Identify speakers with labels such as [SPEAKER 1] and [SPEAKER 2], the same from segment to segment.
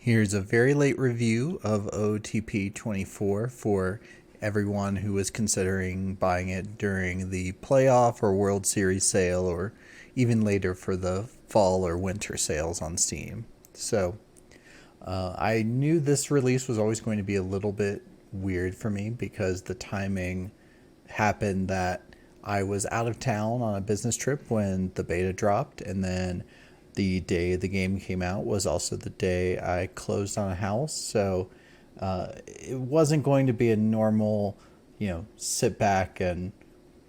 [SPEAKER 1] Here's a very late review of OOTP 24 for everyone who was considering buying it during the playoff or World Series sale, or even later for the fall or winter sales on Steam. I knew this release was always going to be a little bit weird for me because the timing happened that I was out of town on a business trip when the beta dropped, and then the day the game came out was also the day I closed on a house. So it wasn't going to be a normal, sit back and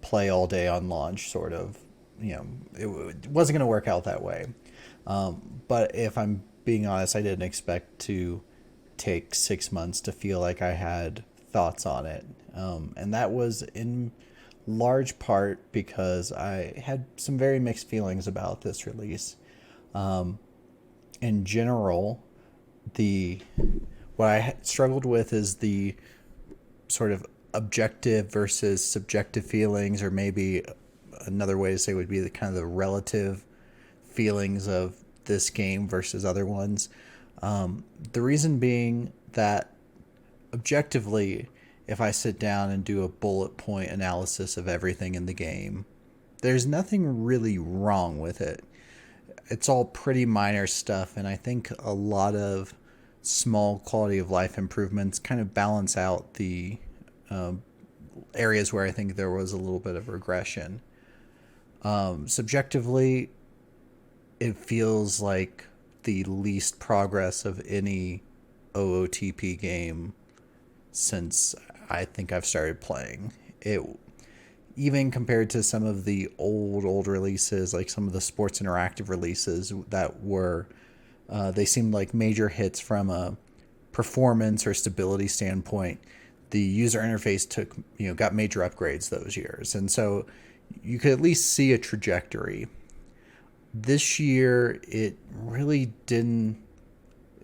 [SPEAKER 1] play all day on launch sort of. It wasn't going to work out that way. But if I'm being honest, I didn't expect to take 6 months to feel like I had thoughts on it. And that was in large part because I had some very mixed feelings about this release. In general, the what I struggled with is the sort of objective versus subjective feelings, or maybe another way to say would be the kind of the relative feelings of this game versus other ones. The reason being that objectively, if I sit down and do a bullet point analysis of everything in the game, there's nothing really wrong with it. It's all pretty minor stuff, and I think a lot of small quality of life improvements kind of balance out the areas where I think there was a little bit of regression. Subjectively, it feels like the least progress of any OOTP game since I think I've started playing it. Even compared to some of the old releases, like some of the Sports Interactive releases that were, they seemed like major hits from a performance or stability standpoint. The user interface got major upgrades those years, and so you could at least see a trajectory. This year, it really didn't.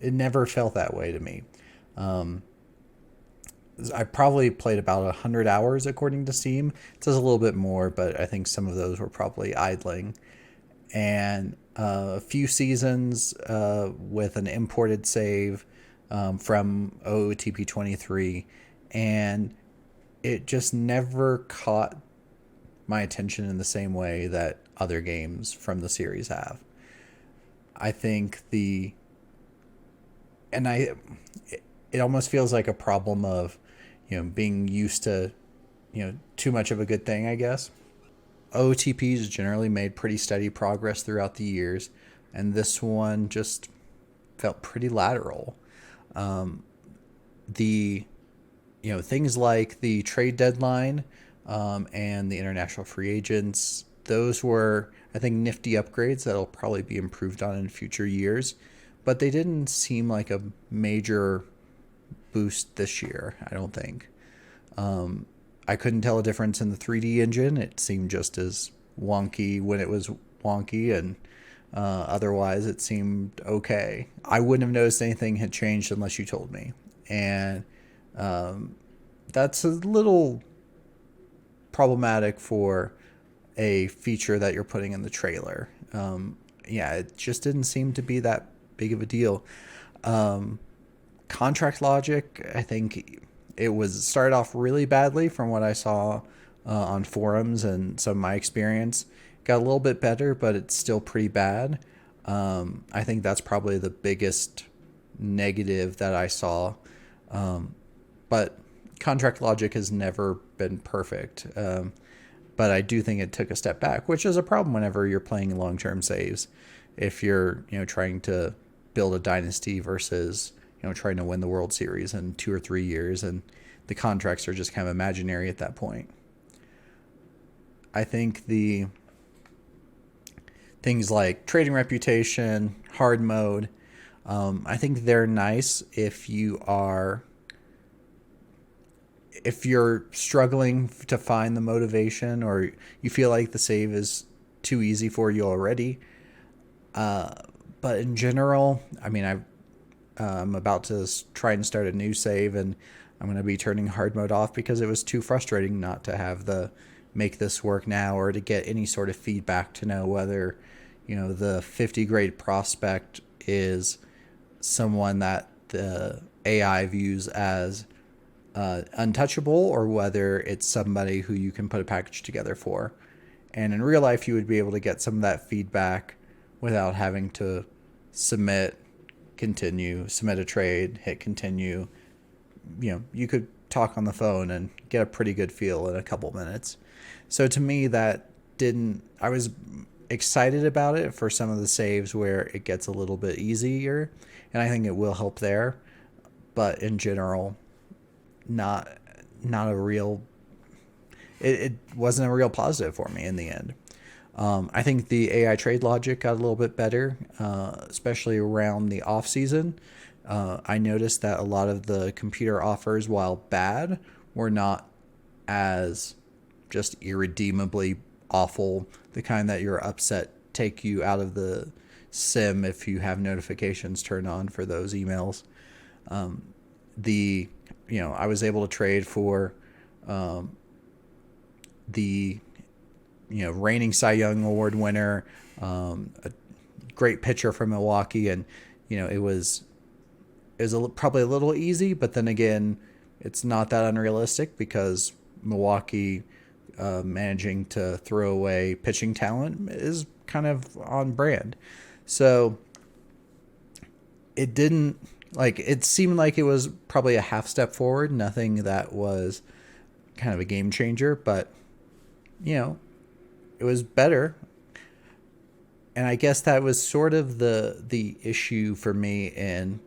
[SPEAKER 1] It never felt that way to me. I probably played about 100 hours according to Steam. It says a little bit more, but I think some of those were probably idling. And a few seasons with an imported save from OOTP 23, and it just never caught my attention in the same way that other games from the series have. I think it almost feels like a problem of, being used to, too much of a good thing, I guess. OTPs generally made pretty steady progress throughout the years, and this one just felt pretty lateral. The things like the trade deadline and the international free agents, those were, I think, nifty upgrades that'll probably be improved on in future years, but they didn't seem like a major boost this year, I don't think. I couldn't tell a difference in the 3D engine. It seemed just as wonky when it was wonky, and otherwise it seemed okay. I wouldn't have noticed anything had changed unless you told me. And that's a little problematic for a feature that you're putting in the trailer. It just didn't seem to be that big of a deal. Contract logic, I think it was started off really badly from what I saw on forums and some of my experience. Got a little bit better, but it's still pretty bad. I think that's probably the biggest negative that I saw. But contract logic has never been perfect. But I do think it took a step back, which is a problem whenever you're playing long-term saves. If you're, trying to build a dynasty versus, trying to win the World Series in 2 or 3 years, and the contracts are just kind of imaginary at that point. I think the things like trading reputation, hard mode, I think they're nice if you're struggling to find the motivation, or you feel like the save is too easy for you already. But in general, I mean, I'm about to try and start a new save, and I'm going to be turning hard mode off because it was too frustrating not to have the make this work now, or to get any sort of feedback to know whether, the 50 grade prospect is someone that the AI views as untouchable, or whether it's somebody who you can put a package together for. And in real life, you would be able to get some of that feedback without having to submit, continue, submit a trade, hit continue. You could talk on the phone and get a pretty good feel in a couple minutes. So to me, that didn't, I was excited about it for some of the saves where it gets a little bit easier, and I think it will help there. But in general, not not a real it wasn't a real positive for me in the end. I think the AI trade logic got a little bit better, especially around the off season. I noticed that a lot of the computer offers, while bad, were not as just irredeemably awful, the kind that you're upset take you out of the sim if you have notifications turned on for those emails. The I was able to trade for the reigning Cy Young Award winner, a great pitcher from Milwaukee, and it was probably a little easy, but then again, it's not that unrealistic because Milwaukee managing to throw away pitching talent is kind of on brand. So it seemed like it was probably a half step forward, nothing that was kind of a game changer, but it was better. And I guess that was sort of the issue for me in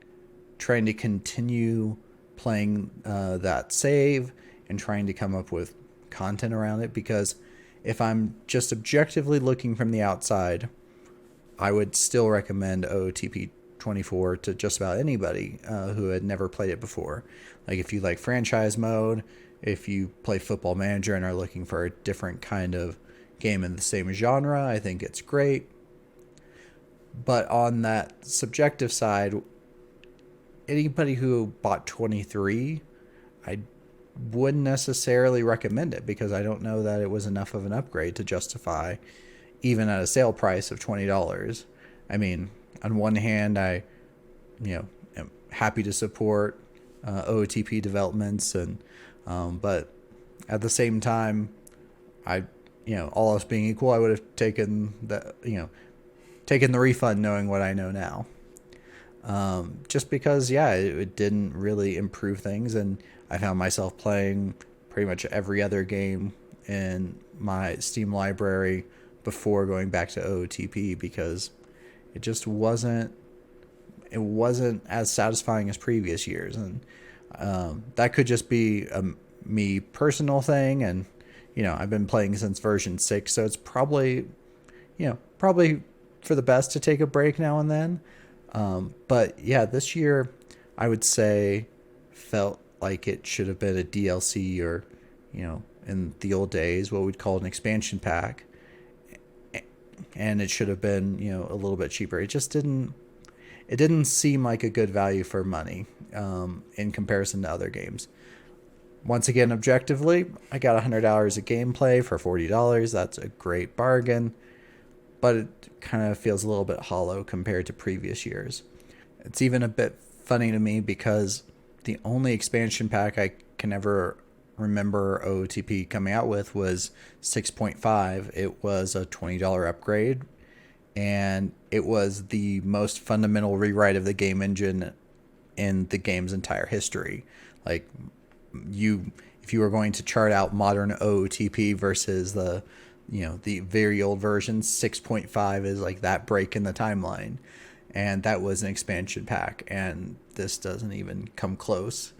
[SPEAKER 1] trying to continue playing that save and trying to come up with content around it, because if I'm just objectively looking from the outside, I would still recommend OOTP 24 to just about anybody who had never played it before. Like if you like franchise mode, if you play Football Manager and are looking for a different kind of game in the same genre, I think it's great. But on that subjective side, anybody who bought 23, I wouldn't necessarily recommend it, because I don't know that it was enough of an upgrade to justify even at a sale price of $20. I mean, on one hand, I am happy to support OOTP developments, and but at the same time, all else being equal, I would have taken the refund knowing what I know now. Just because, it didn't really improve things, and I found myself playing pretty much every other game in my Steam library before going back to OOTP, because it just wasn't as satisfying as previous years. And that could just be a me personal thing, and I've been playing since version 6, so it's probably for the best to take a break now and then. But yeah, this year I would say felt like it should have been a DLC, or in the old days what we'd call an expansion pack, and it should have been a little bit cheaper. It didn't seem like a good value for money in comparison to other games. Once again, objectively, I got 100 hours of gameplay for $40. That's a great bargain, but it kind of feels a little bit hollow compared to previous years. It's even a bit funny to me because the only expansion pack I can ever remember OOTP coming out with was 6.5. It was a $20 upgrade, and it was the most fundamental rewrite of the game engine in the game's entire history. Like, if you were going to chart out modern OOTP versus the very old version, 6.5 is like that break in the timeline, and that was an expansion pack, and this doesn't even come close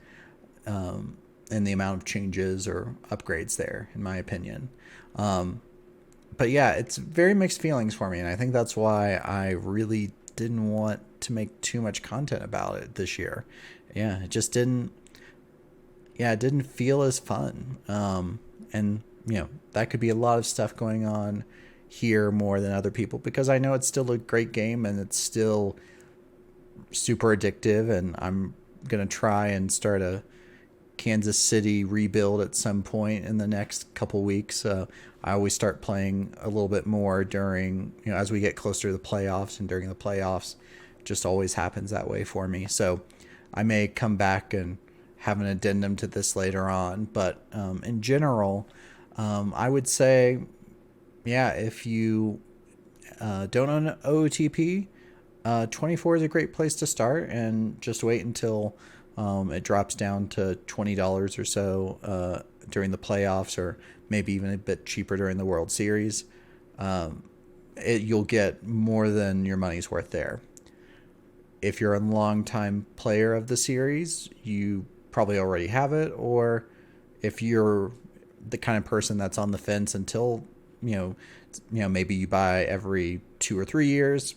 [SPEAKER 1] in the amount of changes or upgrades there, in my opinion. But yeah, it's very mixed feelings for me, and I think that's why I really didn't want to make too much content about it this year. It just didn't feel as fun. And that could be a lot of stuff going on here more than other people, because I know it's still a great game and it's still super addictive, and I'm going to try and start a Kansas City rebuild at some point in the next couple weeks. I always start playing a little bit more during, as we get closer to the playoffs, and during the playoffs, just always happens that way for me. So I may come back and have an addendum to this later on. But in general, I would say, yeah, if you don't own OOTP, 24 is a great place to start, and just wait until it drops down to $20 or so during the playoffs, or maybe even a bit cheaper during the World Series. You'll get more than your money's worth there. If you're a longtime player of the series, you probably already have it, or if you're the kind of person that's on the fence until maybe you buy every 2 or 3 years,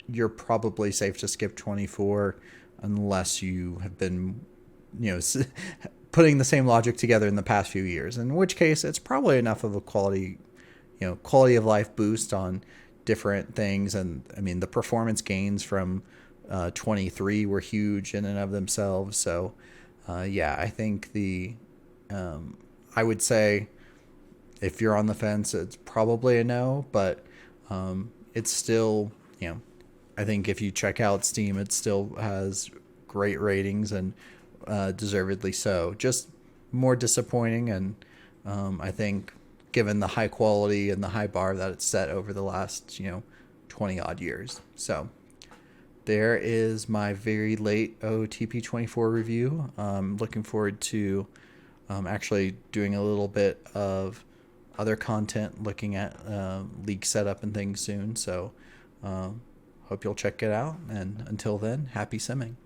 [SPEAKER 1] you're probably safe to skip 24 unless you have been putting the same logic together in the past few years, in which case it's probably enough of a quality of life boost on different things. And I mean, the performance gains from 23 were huge in and of themselves. So yeah, I think I would say if you're on the fence, it's probably a no, but it's still, I think if you check out Steam, it still has great ratings, and deservedly so. Just more disappointing, and I think given the high quality and the high bar that it's set over the last 20 odd years. So there is my very late OTP 24 review. Looking forward to actually doing a little bit of other content, looking at league setup and things soon. So hope you'll check it out. And until then, happy simming.